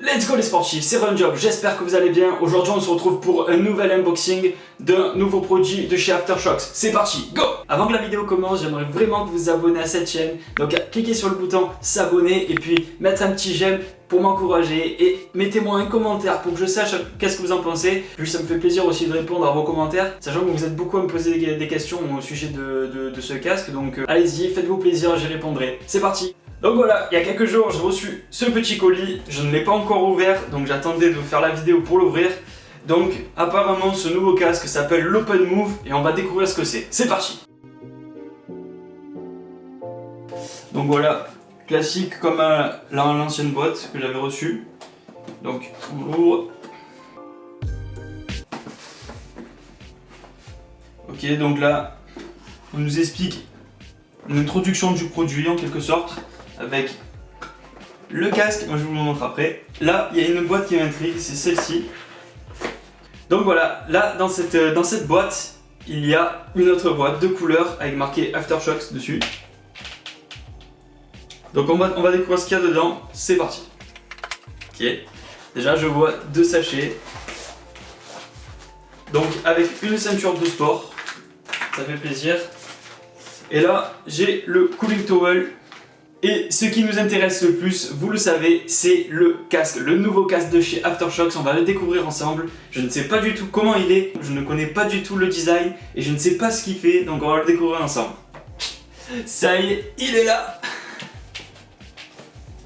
Let's go les sportifs, c'est Runjob, j'espère que vous allez bien. Aujourd'hui on se retrouve pour un nouvel unboxing d'un nouveau produit de chez Aftershock. C'est parti, go! Avant que la vidéo commence, j'aimerais vraiment que vous vous abonnez à cette chaîne. Donc cliquez sur le bouton s'abonner et puis mettre un petit j'aime pour m'encourager. Et mettez-moi un commentaire pour que je sache qu'est-ce que vous en pensez. Puis ça me fait plaisir aussi de répondre à vos commentaires, sachant que vous êtes beaucoup à me poser des questions au sujet de ce casque. Donc allez-y, faites-vous plaisir, j'y répondrai. C'est parti! Donc voilà, il y a quelques jours j'ai reçu ce petit colis, je ne l'ai pas encore ouvert, donc j'attendais de faire la vidéo pour l'ouvrir. Donc apparemment ce nouveau casque s'appelle l'Open Move et on va découvrir ce que c'est. C'est parti! Donc voilà, classique comme l'ancienne boîte que j'avais reçue. Donc on l'ouvre. Ok, donc là on nous explique une introduction du produit en quelque sorte. Avec le casque, moi je vous le montre après. Là, il y a une boîte qui m'intrigue, c'est celle-ci. Donc voilà, là dans cette boîte, il y a une autre boîte de couleur avec marqué Aftershocks dessus. Donc on va découvrir ce qu'il y a dedans, c'est parti. Ok, déjà je vois deux sachets. Donc avec une ceinture de sport, ça fait plaisir. Et là, j'ai le cooling towel. Et ce qui nous intéresse le plus, vous le savez, c'est le casque, le nouveau casque de chez Aftershocks. On va le découvrir ensemble. Je ne sais pas du tout comment il est, je ne connais pas du tout le design et je ne sais pas ce qu'il fait, donc on va le découvrir ensemble. Ça y est, il est là.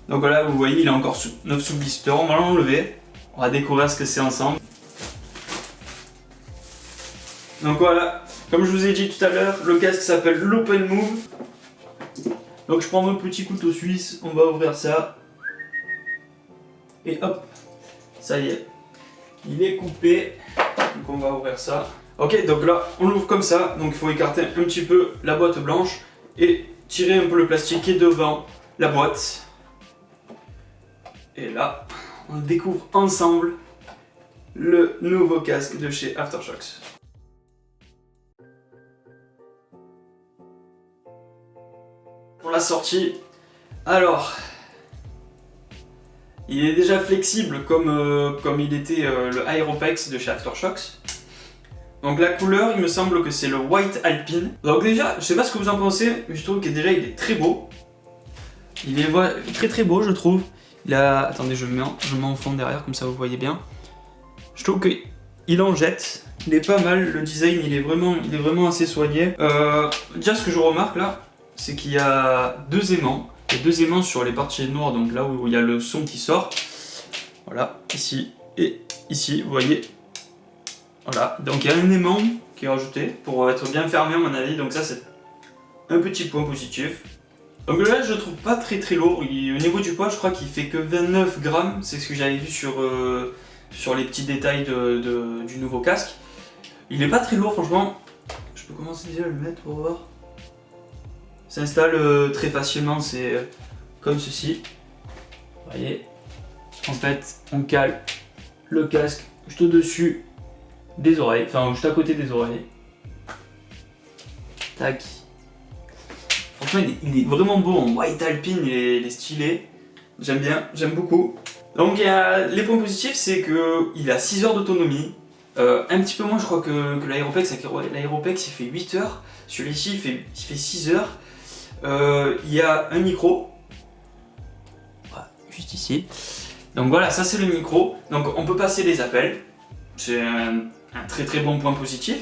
Donc voilà, vous voyez, il est encore sous blister. On va l'enlever. On va découvrir ce que c'est ensemble. Donc voilà, comme je vous ai dit tout à l'heure, le casque s'appelle l'Open Move. Donc je prends mon petit couteau suisse, on va ouvrir ça. Et hop, ça y est, il est coupé. Donc on va ouvrir ça. Ok, donc là, on l'ouvre comme ça. Donc il faut écarter un petit peu la boîte blanche et tirer un peu le plastique qui est devant la boîte. Et là, on découvre ensemble le nouveau casque de chez Aftershocks. Pour la sortie, alors il est déjà flexible comme il était le Aeropex de chez Aftershocks. Donc la couleur, il me semble que c'est le White Alpine. Donc déjà, je sais pas ce que vous en pensez, mais je trouve que déjà il est très beau. Il est très très beau, je trouve. Il a, attendez, je mets en fond derrière comme ça vous voyez bien. Je trouve que il en jette. Il est pas mal. Le design, il est vraiment assez soigné. Déjà, ce que je remarque là, c'est qu'il y a deux aimants. Il y a deux aimants sur les parties noires, donc là où il y a le son qui sort. Voilà, ici et ici, vous voyez. Voilà, donc il y a un aimant qui est rajouté pour être bien fermé à mon avis, donc ça c'est un petit point positif. Donc là je le trouve pas très lourd, au niveau du poids je crois qu'il fait que 29 grammes, c'est ce que j'avais vu sur les petits détails du nouveau casque. Il est pas très lourd franchement, je peux commencer déjà à le mettre pour voir. S'installe très facilement, c'est comme ceci. Vous voyez, en fait, on cale le casque juste au-dessus des oreilles, enfin juste à côté des oreilles. Tac. Franchement, il est vraiment beau en White Alpine, il est stylé. J'aime bien, j'aime beaucoup. Donc les points positifs, c'est qu'il a 6 heures d'autonomie. Un petit peu moins, je crois, que l'Aeropex. L'Aeropex, il fait 8 heures. Celui-ci, il fait 6 heures. Il y a un micro, voilà, juste ici. Donc voilà, ça c'est le micro. Donc on peut passer les appels. C'est un très bon point positif.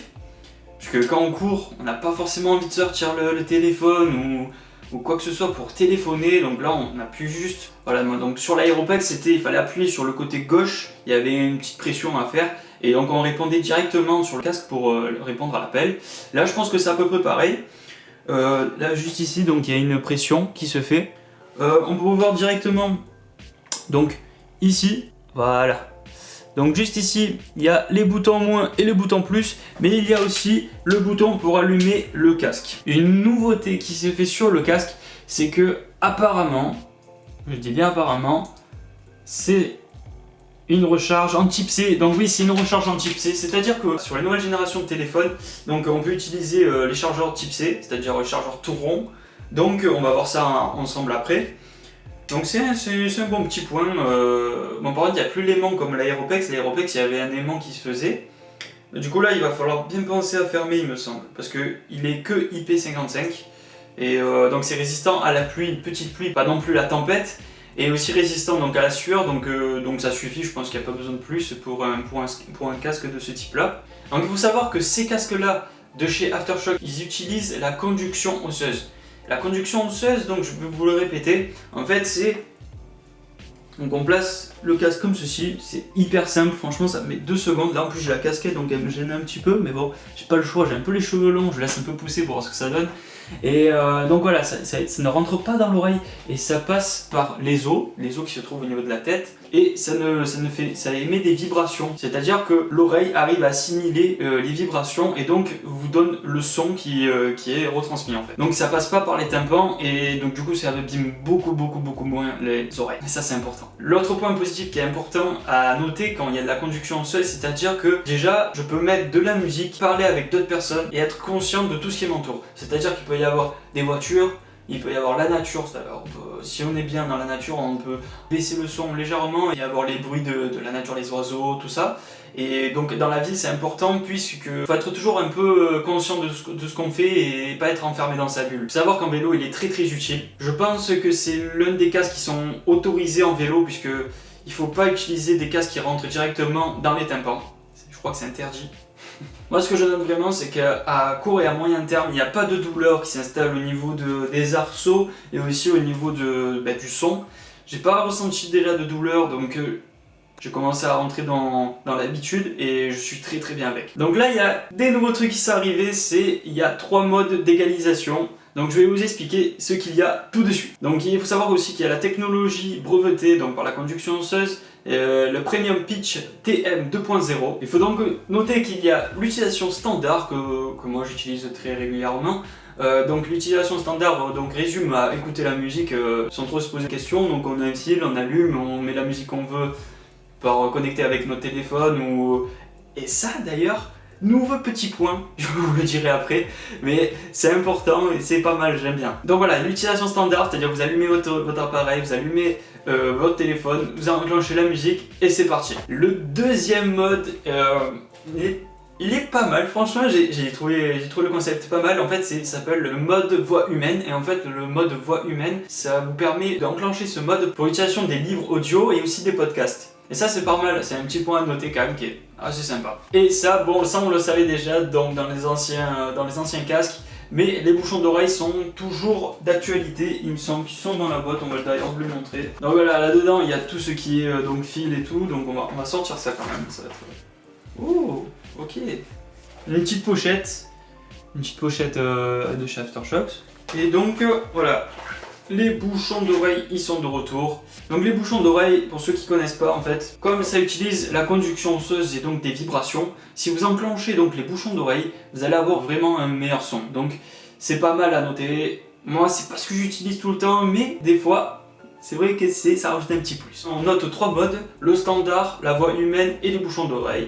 Parce que quand on court, on n'a pas forcément envie de sortir le téléphone ou quoi que ce soit pour téléphoner. Donc là on appuie juste. Voilà, donc sur l'Aeropex, il fallait appuyer sur le côté gauche. Il y avait une petite pression à faire. Et donc on répondait directement sur le casque pour répondre à l'appel. Là je pense que c'est à peu près pareil. Là juste ici donc il y a une pression qui se fait. On peut voir directement donc ici, voilà. Donc juste ici il y a les boutons moins et les boutons plus, mais il y a aussi le bouton pour allumer le casque. Une nouveauté qui s'est fait sur le casque, c'est que apparemment, je dis bien apparemment, c'est une recharge en type C. Donc oui, c'est une recharge en type C, c'est-à-dire que sur les nouvelles générations de téléphones, donc on peut utiliser les chargeurs type C, c'est-à-dire les chargeurs tout ronds. Donc on va voir ça ensemble après. Donc c'est un bon petit point. Bon, par contre il n'y a plus l'aimant comme l'Aeropex. L'Aeropex, il y avait un aimant qui se faisait. Du coup là il va falloir bien penser à fermer il me semble, parce qu'il est que IP55 et donc c'est résistant à la pluie, une petite pluie, pas non plus la tempête, et aussi résistant donc à la sueur, donc ça suffit, je pense qu'il n'y a pas besoin de plus pour un casque de ce type là. Donc il faut savoir que ces casques là de chez Aftershock, ils utilisent la conduction osseuse. La conduction osseuse, donc je vais vous le répéter, en fait c'est... Donc on place le casque comme ceci, c'est hyper simple, franchement ça met 2 secondes. Là en plus j'ai la casquette donc elle me gêne un petit peu, mais bon, j'ai pas le choix, j'ai un peu les cheveux longs, je laisse un peu pousser pour voir ce que ça donne. Et donc voilà, ça ne rentre pas dans l'oreille et ça passe par les os qui se trouvent au niveau de la tête, et ça émet des vibrations, c'est-à-dire que l'oreille arrive à assimiler les vibrations et donc vous donne le son qui est retransmis en fait. Donc ça passe pas par les tympans et donc du coup ça abîme beaucoup moins les oreilles, et ça c'est important. L'autre point positif qui est important à noter quand il y a de la conduction osseuse, c'est-à-dire que déjà je peux mettre de la musique, parler avec d'autres personnes et être conscient de tout ce qui m'entoure, c'est-à-dire qu'il peut y avoir des voitures, il peut y avoir la nature, si on est bien dans la nature, on peut baisser le son légèrement et avoir les bruits de la nature, les oiseaux, tout ça. Et donc dans la vie c'est important puisque faut être toujours un peu conscient de ce qu'on fait et pas être enfermé dans sa bulle. Faut savoir qu'en vélo il est très utile. Je pense que c'est l'un des casques qui sont autorisés en vélo puisque il faut pas utiliser des casques qui rentrent directement dans les tympans. Je crois que c'est interdit. Moi ce que je note vraiment c'est qu'à court et à moyen terme il n'y a pas de douleur qui s'installe au niveau des arceaux et aussi au niveau du son. J'ai pas ressenti déjà de douleur, donc j'ai commencé à rentrer dans l'habitude et je suis très bien avec. Donc là il y a des nouveaux trucs qui sont arrivés, il y a 3 modes d'égalisation. Donc je vais vous expliquer ce qu'il y a tout de suite. Donc il faut savoir aussi qu'il y a la technologie brevetée donc par la conduction osseuse, le Premium Pitch TM 2.0. Il faut donc noter qu'il y a l'utilisation standard que moi j'utilise très régulièrement. Donc l'utilisation standard résume à écouter la musique sans trop se poser de questions. Donc on a un fil, on allume, on met la musique qu'on veut par connecter avec notre téléphone et ça d'ailleurs, nouveau petit point, je vous le dirai après, mais c'est important et c'est pas mal, j'aime bien. Donc voilà, l'utilisation standard, c'est-à-dire vous allumez votre appareil, vous allumez votre téléphone, vous enclenchez la musique et c'est parti. Le deuxième mode, il est pas mal, franchement j'ai trouvé le concept pas mal. En fait ça s'appelle le mode voix humaine, et en fait le mode voix humaine ça vous permet d'enclencher ce mode pour l'utilisation des livres audio et aussi des podcasts. Et ça c'est pas mal, c'est un petit point à noter quand même qui est assez sympa. Et ça, bon ça on le savait déjà donc dans les anciens casques, mais les bouchons d'oreille sont toujours d'actualité, il me semble qu'ils sont dans la boîte, on va d'ailleurs vous le montrer. Donc voilà, là-dedans il y a tout ce qui est fil et tout, donc on va sortir ça quand même, ça va être... Oh, ok. Une petite pochette de chez Aftershock. Et donc voilà, les bouchons d'oreille ils sont de retour. Donc les bouchons d'oreille, pour ceux qui connaissent pas en fait, comme ça utilise la conduction osseuse et donc des vibrations, si vous enclenchez donc les bouchons d'oreille, vous allez avoir vraiment un meilleur son. Donc c'est pas mal à noter. Moi c'est pas ce que j'utilise tout le temps, mais des fois c'est vrai que ça rajoute un petit plus. On note 3 modes, le standard, la voix humaine et les bouchons d'oreille.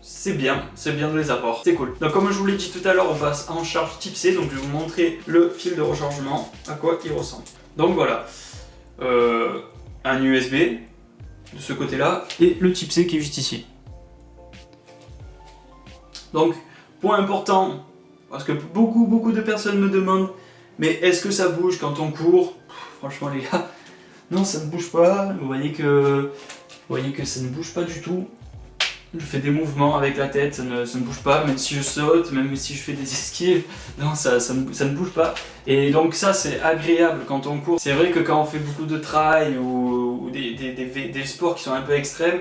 C'est bien de les avoir, c'est cool. Donc comme je vous l'ai dit tout à l'heure, on passe en charge type C, donc je vais vous montrer le fil de rechargement, à quoi il ressemble. Donc voilà, un USB de ce côté là et le type C qui est juste ici. Donc point important, parce que beaucoup de personnes me demandent mais est-ce que ça bouge quand on court? Franchement les gars, non ça ne bouge pas, vous voyez que ça ne bouge pas du tout. Je fais des mouvements avec la tête, ça ne bouge pas, même si je saute, même si je fais des esquives, non, ça ne bouge pas. Et donc ça c'est agréable quand on court. C'est vrai que quand on fait beaucoup de trail ou des sports qui sont un peu extrêmes,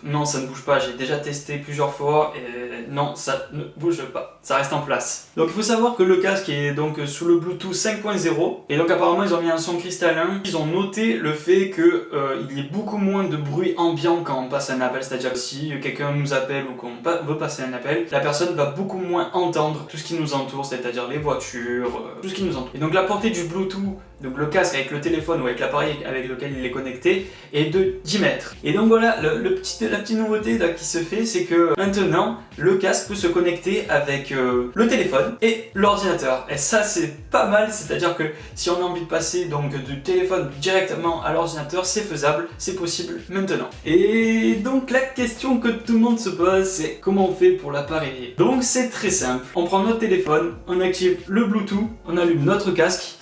non ça ne bouge pas, j'ai déjà testé plusieurs fois et non ça ne bouge pas, ça reste en place. Donc il faut savoir que le casque est donc sous le Bluetooth 5.0 et donc apparemment ils ont mis un son cristallin. Ils ont noté le fait qu'il y ait beaucoup moins de bruit ambiant quand on passe un appel, c'est-à-dire si quelqu'un nous appelle ou qu'on veut passer un appel, la personne va beaucoup moins entendre tout ce qui nous entoure, c'est-à-dire les voitures, tout ce qui nous entoure. Et donc la portée du Bluetooth, donc le casque avec le téléphone ou avec l'appareil avec lequel il est connecté, est de 10 mètres. Et donc voilà, la petite nouveauté là qui se fait, c'est que maintenant, le casque peut se connecter avec le téléphone et l'ordinateur. Et ça, c'est pas mal, c'est-à-dire que si on a envie de passer donc du téléphone directement à l'ordinateur, c'est faisable, c'est possible maintenant. Et donc la question que tout le monde se pose, c'est comment on fait pour l'appareiller. Donc c'est très simple, on prend notre téléphone, on active le Bluetooth, on allume notre casque,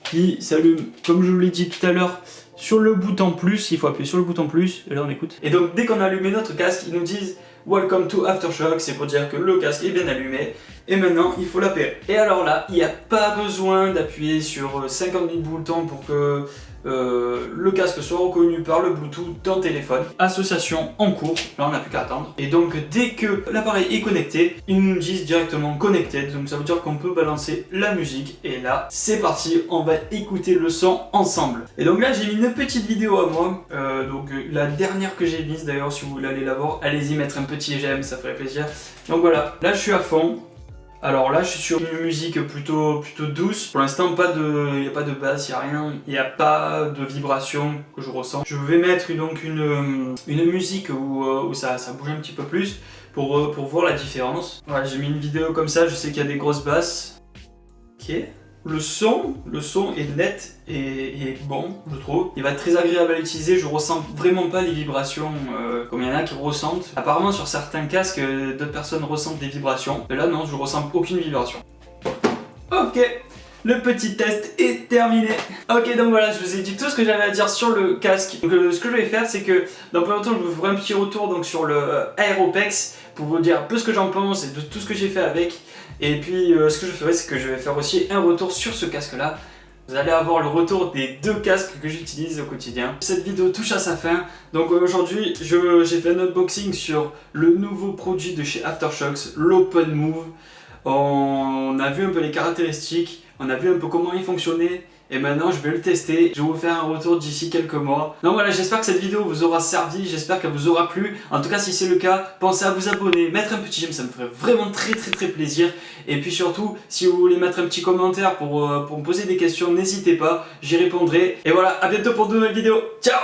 qui s'allume, comme je vous l'ai dit tout à l'heure, sur le bouton plus, il faut appuyer sur le bouton plus, et là on écoute. Et donc dès qu'on a allumé notre casque, ils nous disent Welcome to Aftershock, c'est pour dire que le casque est bien allumé, et maintenant il faut l'apairer. Et alors là, il n'y a pas besoin d'appuyer sur 50 000 boutons pour que le casque soit reconnu par le Bluetooth d'un téléphone. Association en cours, là on n'a plus qu'à attendre. Et donc dès que l'appareil est connecté, ils nous disent directement connected, donc ça veut dire qu'on peut balancer la musique. Et là, c'est parti, on va écouter le son ensemble. Et donc là, j'ai mis une petite vidéo à moi, donc la dernière que j'ai mise d'ailleurs, si vous voulez aller la voir, allez-y mettre un petit j'aime, ça ferait plaisir. Donc voilà, là je suis à fond. Alors là je suis sur une musique plutôt douce. Pour l'instant il n'y a pas de basse, il n'y a rien, il n'y a pas de vibration que je ressens. Je vais mettre donc une musique où ça bouge un petit peu plus pour voir la différence. Voilà, j'ai mis une vidéo comme ça, je sais qu'il y a des grosses basses. Ok. Le son est net et bon, je trouve. Il va être très agréable à utiliser, je ressens vraiment pas les vibrations comme il y en a qui ressentent. Apparemment sur certains casques, d'autres personnes ressentent des vibrations. Mais là non, je ressens aucune vibration. Ok, le petit test est terminé. Ok, donc voilà, je vous ai dit tout ce que j'avais à dire sur le casque. Donc ce que je vais faire, c'est que dans pas longtemps, je vous ferai un petit retour donc, sur le Aeropex pour vous dire un peu ce que j'en pense et de tout ce que j'ai fait avec. Et puis ce que je ferai, c'est que je vais faire aussi un retour sur ce casque là. Vous allez avoir le retour des deux casques que j'utilise au quotidien. Cette vidéo touche à sa fin. Donc aujourd'hui, j'ai fait un unboxing sur le nouveau produit de chez Aftershocks, l'Open Move. On a vu un peu les caractéristiques, on a vu un peu comment il fonctionnait. Et maintenant je vais le tester, je vais vous faire un retour d'ici quelques mois. Donc voilà, j'espère que cette vidéo vous aura servi, j'espère qu'elle vous aura plu. En tout cas si c'est le cas, pensez à vous abonner, mettre un petit j'aime, ça me ferait vraiment très plaisir. Et puis surtout, si vous voulez mettre un petit commentaire pour me poser des questions, n'hésitez pas, j'y répondrai. Et voilà, à bientôt pour de nouvelles vidéos, ciao!